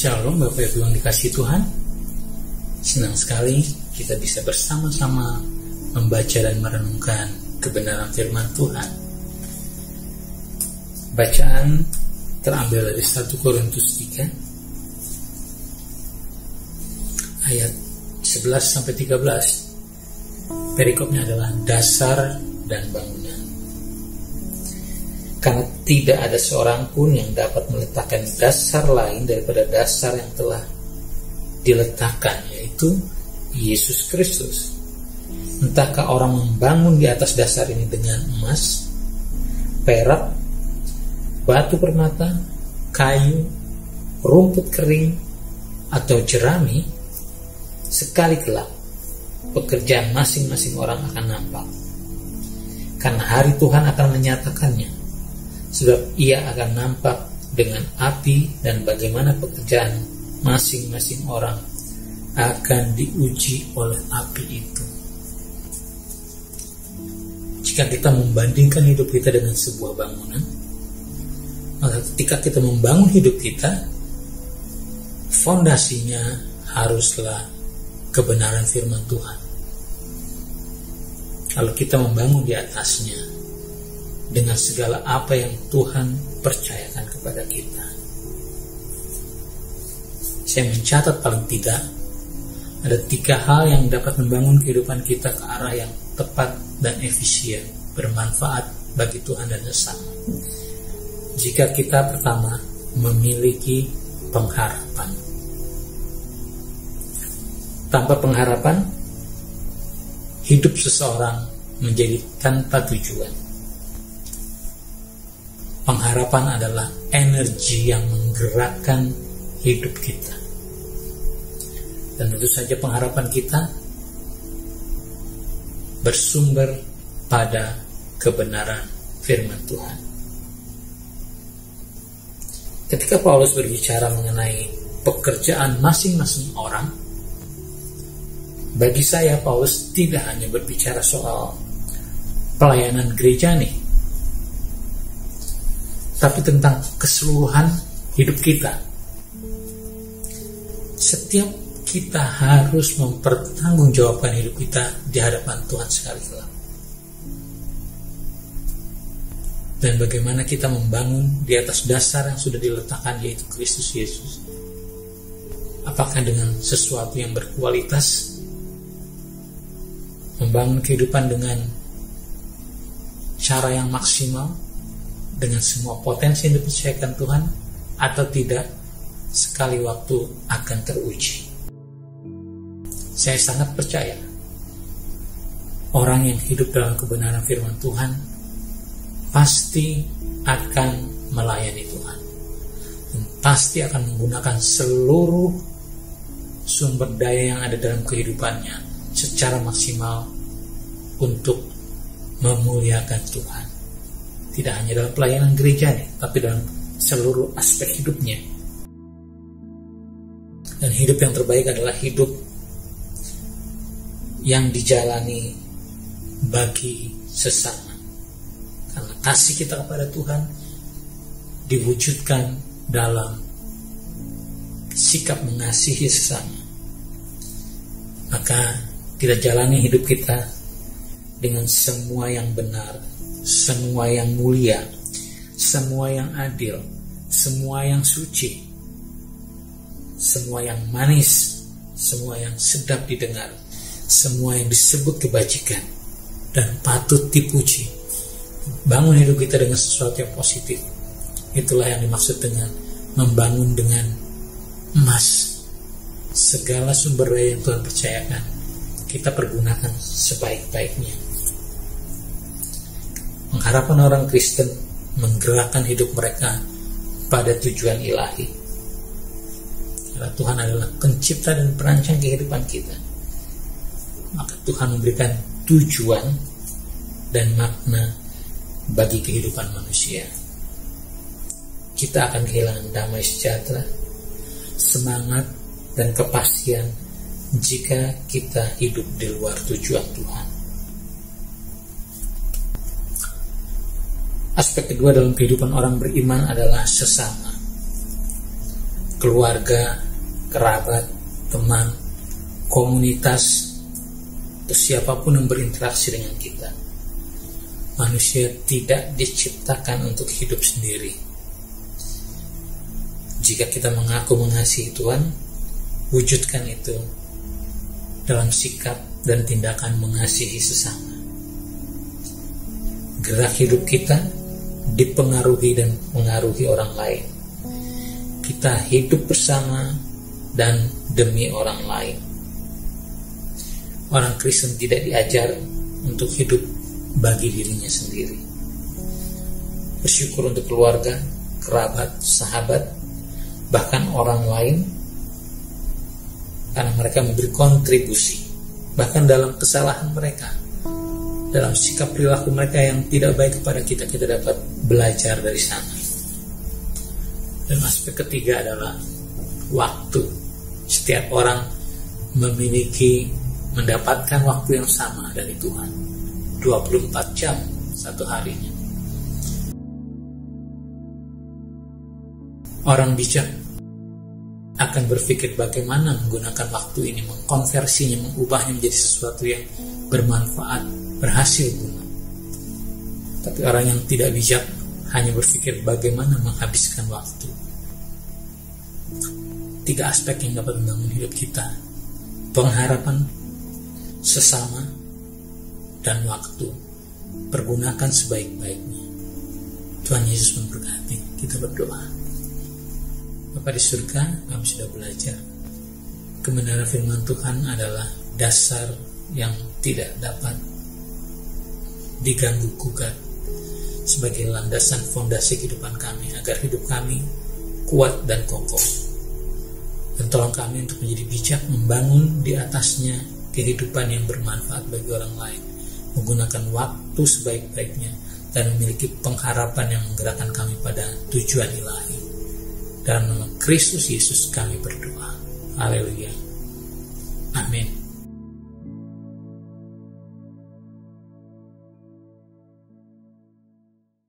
Shalom Bapak Ibu yang dikasihi Tuhan. Senang sekali kita bisa bersama-sama membaca dan merenungkan kebenaran firman Tuhan. Bacaan terambil dari 1 Korintus 3 ayat 11-13. Perikopnya adalah dasar dan bangunan. Karena tidak ada seorang pun yang dapat meletakkan dasar lain daripada dasar yang telah diletakkan, yaitu Yesus Kristus. Entahkah orang membangun di atas dasar ini dengan emas, perak, batu permata, kayu, rumput kering, atau jerami, sekali kelak pekerjaan masing-masing orang akan nampak. Karena hari Tuhan akan menyatakannya, sebab ia akan nampak dengan api, dan bagaimana pekerjaan masing-masing orang akan diuji oleh api itu. Jika kita membandingkan hidup kita dengan sebuah bangunan, maka ketika kita membangun hidup kita, fondasinya haruslah kebenaran firman Tuhan. Kalau kita membangun di atasnya dengan segala apa yang Tuhan percayakan kepada kita, saya mencatat paling tidak ada 3 hal yang dapat membangun kehidupan kita ke arah yang tepat dan efisien, bermanfaat bagi Tuhan dan sesama. Jika kita pertama memiliki pengharapan. Tanpa pengharapan, hidup seseorang menjadi tanpa tujuan. Pengharapan adalah energi yang menggerakkan hidup kita. Dan tentu saja pengharapan kita bersumber pada kebenaran firman Tuhan. Ketika Paulus berbicara mengenai pekerjaan masing-masing orang, bagi saya Paulus tidak hanya berbicara soal pelayanan gereja nih, tapi tentang keseluruhan hidup kita. Setiap kita harus mempertanggungjawabkan hidup kita di hadapan Tuhan sekali kelak. Dan bagaimana kita membangun di atas dasar yang sudah diletakkan, yaitu Kristus Yesus. Apakah dengan sesuatu yang berkualitas, membangun kehidupan dengan cara yang maksimal, dengan semua potensi yang dipercayakan Tuhan, atau tidak, sekali waktu akan teruji. Saya sangat percaya orang yang hidup dalam kebenaran firman Tuhan pasti akan melayani Tuhan, dan pasti akan menggunakan seluruh sumber daya yang ada dalam kehidupannya secara maksimal untuk memuliakan Tuhan. Tidak hanya dalam pelayanan gereja nih, tapi dalam seluruh aspek hidupnya. Dan hidup yang terbaik adalah hidup yang dijalani bagi sesama. Karena kasih kita kepada Tuhan diwujudkan dalam sikap mengasihi sesama. Maka kita jalani hidup kita dengan semua yang benar, semua yang mulia, semua yang adil, semua yang suci, semua yang manis, semua yang sedap didengar, semua yang disebut kebajikan dan patut dipuji. Bangun hidup kita dengan sesuatu yang positif. Itulah yang dimaksud dengan membangun dengan emas. Segala sumber daya yang Tuhan percayakan, kita pergunakan sebaik-baiknya. Pengharapan orang Kristen menggerakkan hidup mereka pada tujuan ilahi. Karena Tuhan adalah pencipta dan perancang kehidupan kita, maka Tuhan memberikan tujuan dan makna bagi kehidupan manusia. Kita akan kehilangan damai sejahtera, semangat, dan kepastian jika kita hidup di luar tujuan Tuhan. Aspek kedua dalam kehidupan orang beriman adalah sesama. keluarga, kerabat, teman, komunitas, atau siapapun yang berinteraksi dengan kita. Manusia tidak diciptakan untuk hidup sendiri. Jika kita mengaku mengasihi Tuhan, wujudkan itu dalam sikap dan tindakan mengasihi sesama. Gerak hidup kita dipengaruhi dan mengaruhi orang lain. Kita hidup bersama dan demi orang lain. Orang Kristen tidak diajar untuk hidup bagi dirinya sendiri. Bersyukur untuk keluarga, kerabat, sahabat, bahkan orang lain, karena mereka memberi kontribusi, bahkan dalam kesalahan mereka, dalam sikap perilaku mereka yang tidak baik kepada kita, kita dapat belajar dari sana. Dan aspek ketiga adalah waktu. Setiap orang mendapatkan waktu yang sama dari Tuhan, 24 jam satu harinya. Orang bijak akan berpikir bagaimana menggunakan waktu ini, mengkonversinya, mengubahnya menjadi sesuatu yang bermanfaat, berhasil guna. Tapi orang yang tidak bijak hanya berpikir bagaimana menghabiskan waktu. 3 aspek yang dapat membangun hidup kita: pengharapan, sesama, dan waktu. Pergunakan sebaik-baiknya. Tuhan Yesus memberkati. Kita berdoa. Bapa di surga, kami sudah belajar kebenaran firman Tuhan adalah dasar yang tidak dapat diganggu gugat sebagai landasan fondasi kehidupan kami, agar hidup kami kuat dan kokoh. Dan tolong kami untuk menjadi bijak membangun di atasnya kehidupan yang bermanfaat bagi orang lain, menggunakan waktu sebaik-baiknya, dan memiliki pengharapan yang menggerakkan kami pada tujuan ilahi. Dalam nama Kristus Yesus kami berdoa. Haleluya. Amin.